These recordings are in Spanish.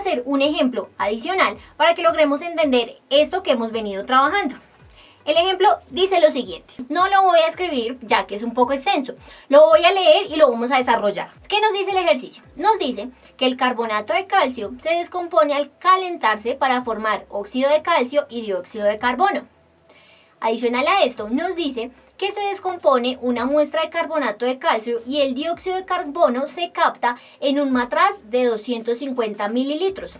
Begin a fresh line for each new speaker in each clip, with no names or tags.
hacer un ejemplo adicional para que logremos entender esto que hemos venido trabajando. El ejemplo dice lo siguiente, no lo voy a escribir ya que es un poco extenso, lo voy a leer y lo vamos a desarrollar. ¿Qué nos dice el ejercicio? Nos dice que el carbonato de calcio se descompone al calentarse para formar óxido de calcio y dióxido de carbono. Adicional a esto, nos dice que se descompone una muestra de carbonato de calcio y el dióxido de carbono se capta en un matraz de 250 mililitros.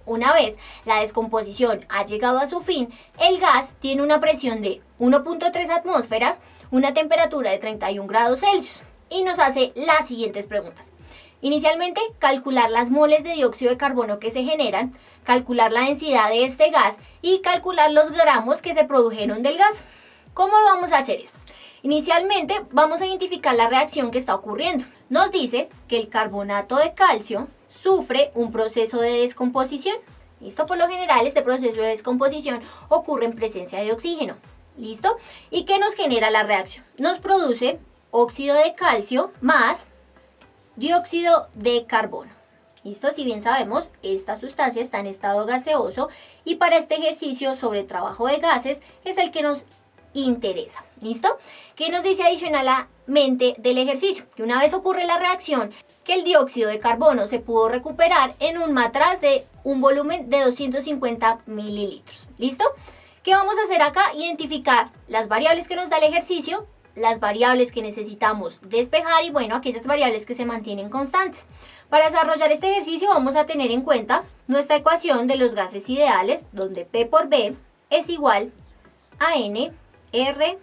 Una vez la descomposición ha llegado a su fin, el gas tiene una presión de 1.3 atmósferas, una temperatura de 31 grados Celsius y nos hace las siguientes preguntas. Inicialmente, calcular las moles de dióxido de carbono que se generan, calcular la densidad de este gas y calcular los gramos que se produjeron del gas. ¿Cómo vamos a hacer esto? Inicialmente, vamos a identificar la reacción que está ocurriendo. Nos dice que el carbonato de calcio sufre un proceso de descomposición. ¿Listo? Por lo general, este proceso de descomposición ocurre en presencia de oxígeno. ¿Listo? ¿Y qué nos genera la reacción? Nos produce óxido de calcio más dióxido de carbono. ¿Listo? Si bien sabemos, esta sustancia está en estado gaseoso y para este ejercicio sobre trabajo de gases es el que nos interesa. ¿Listo? ¿Qué nos dice adicionalmente del ejercicio? Que una vez ocurre la reacción, que el dióxido de carbono se pudo recuperar en un matraz de un volumen de 250 mililitros. ¿Listo? ¿Qué vamos a hacer acá? Identificar las variables que nos da el ejercicio, las variables que necesitamos despejar y bueno, aquellas variables que se mantienen constantes. Para desarrollar este ejercicio vamos a tener en cuenta nuestra ecuación de los gases ideales, donde P por B es igual a N R.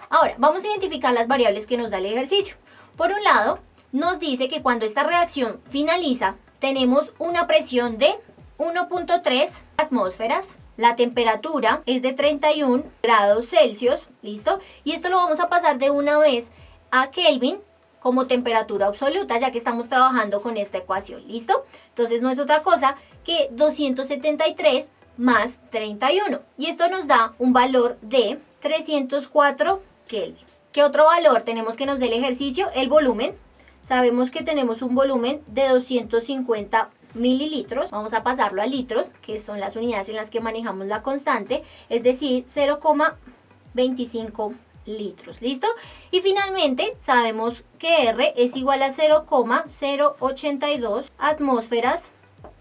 Ahora, vamos a identificar las variables que nos da el ejercicio. Por un lado, nos dice que cuando esta reacción finaliza, tenemos una presión de 1.3 atmósferas. La temperatura es de 31 grados Celsius, ¿listo? Y esto lo vamos a pasar de una vez a Kelvin como temperatura absoluta, ya que estamos trabajando con esta ecuación, ¿listo? Entonces no es otra cosa que 273 más 31. Y esto nos da un valor de 304 Kelvin. ¿Qué otro valor tenemos que nos dé el ejercicio? El volumen. Sabemos que tenemos un volumen de 250 mililitros. Vamos a pasarlo a litros, que son las unidades en las que manejamos la constante, es decir, 0,25 litros. ¿Listo? Y finalmente sabemos que R es igual a 0,082 atmósferas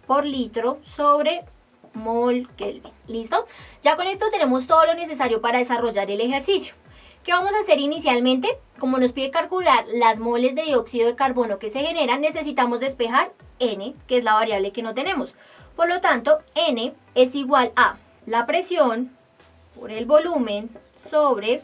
por litro sobre mol Kelvin. ¿Listo? Ya con esto tenemos todo lo necesario para desarrollar el ejercicio. ¿Qué vamos a hacer inicialmente? Como nos pide calcular las moles de dióxido de carbono que se generan, necesitamos despejar N, que es la variable que no tenemos. Por lo tanto, N es igual a la presión por el volumen sobre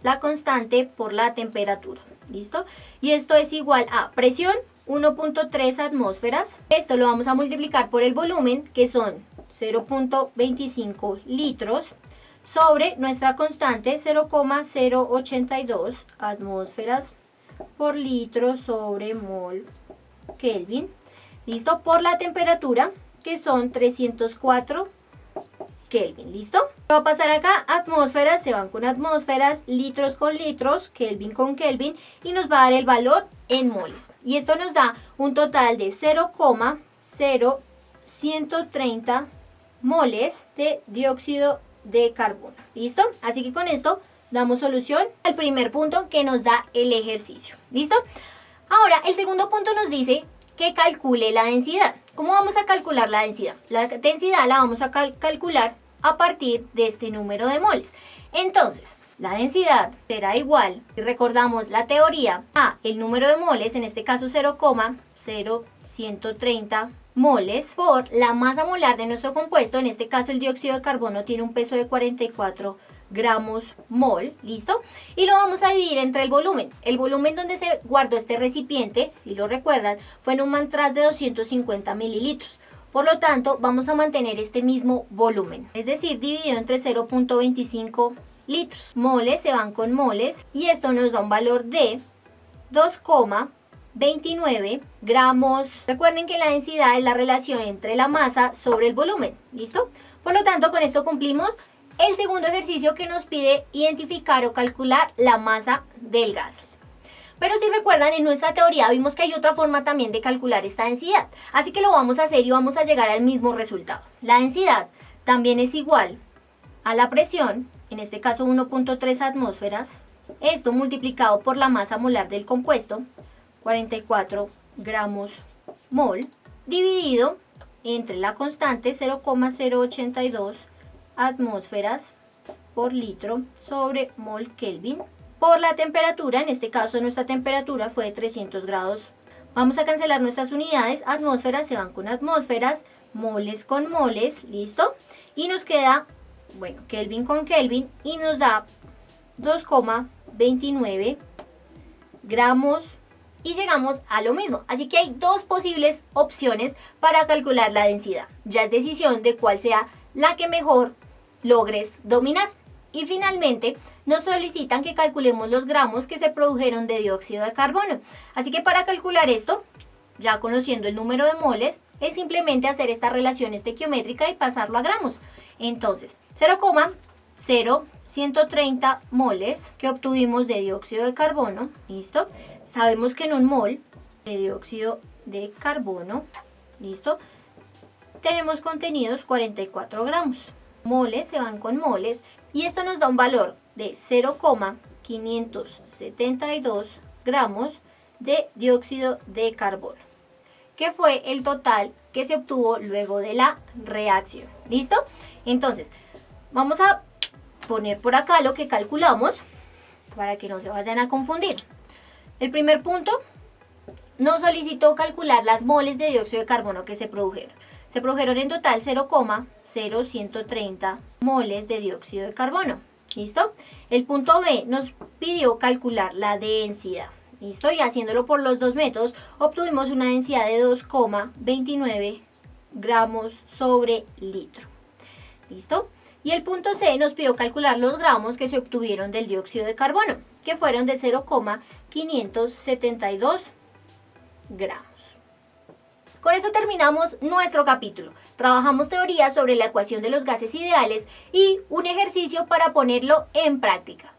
la constante por la temperatura. ¿Listo? Y esto es igual a presión 1.3 atmósferas. Esto lo vamos a multiplicar por el volumen, que son 0.25 litros, sobre nuestra constante 0,082 atmósferas por litro sobre mol Kelvin. ¿Listo? Por la temperatura, que son 304 Kelvin. ¿Listo? ¿Qué va a pasar acá? Atmósferas se van con atmósferas, litros con litros, Kelvin con Kelvin, y nos va a dar el valor en moles. Y esto nos da un total de 0,0130 moles de dióxido de carbono. ¿Listo? Así que con esto damos solución al primer punto que nos da el ejercicio. ¿Listo? Ahora, el segundo punto nos dice que calcule la densidad. ¿Cómo vamos a calcular la densidad? La densidad la vamos a calcular a partir de este número de moles. Entonces, la densidad será igual, si recordamos la teoría, a el número de moles, en este caso 0,0130 moles, por la masa molar de nuestro compuesto. En este caso el dióxido de carbono tiene un peso de 44 gramos mol, ¿listo? Y lo vamos a dividir entre el volumen. El volumen donde se guardó este recipiente, si lo recuerdan, fue en un matraz de 250 mililitros. Por lo tanto, vamos a mantener este mismo volumen, es decir, dividido entre 0.25 litros. Moles se van con moles y esto nos da un valor de 2,29 gramos. Recuerden que la densidad es la relación entre la masa sobre el volumen, ¿listo? Por lo tanto, con esto cumplimos el segundo ejercicio que nos pide identificar o calcular la masa del gas. Pero si recuerdan, en nuestra teoría vimos que hay otra forma también de calcular esta densidad. Así que lo vamos a hacer y vamos a llegar al mismo resultado. La densidad también es igual a la presión, en este caso 1.3 atmósferas, esto multiplicado por la masa molar del compuesto, 44 gramos mol, dividido entre la constante 0,082 atmósferas por litro sobre mol Kelvin, por la temperatura, en este caso nuestra temperatura fue de 300 grados. Vamos a cancelar nuestras unidades, atmósferas se van con atmósferas, moles con moles, listo, y nos queda, bueno, Kelvin con Kelvin, y nos da 2,29 gramos, y llegamos a lo mismo. Así que hay dos posibles opciones para calcular la densidad. Ya es decisión de cuál sea la que mejor logres dominar. Y finalmente nos solicitan que calculemos los gramos que se produjeron de dióxido de carbono. Así que para calcular esto, ya conociendo el número de moles, es simplemente hacer esta relación estequiométrica y pasarlo a gramos. Entonces, 0,0130 moles que obtuvimos de dióxido de carbono, ¿listo? Sabemos que en un mol de dióxido de carbono, ¿listo?, tenemos contenidos 44 gramos. Moles se van con moles y esto nos da un valor de 0,572 gramos de dióxido de carbono, que fue el total que se obtuvo luego de la reacción. ¿Listo? Entonces, vamos a poner por acá lo que calculamos para que no se vayan a confundir. El primer punto nos solicitó calcular las moles de dióxido de carbono que se produjeron. Se produjeron en total 0,0130 moles de dióxido de carbono. ¿Listo? El punto B nos pidió calcular la densidad. ¿Listo? Y haciéndolo por los dos métodos, obtuvimos una densidad de 2,29 gramos sobre litro. ¿Listo? Y el punto C nos pidió calcular los gramos que se obtuvieron del dióxido de carbono, que fueron de 0,572 gramos. Con eso terminamos nuestro capítulo. Trabajamos teoría sobre la ecuación de los gases ideales y un ejercicio para ponerlo en práctica.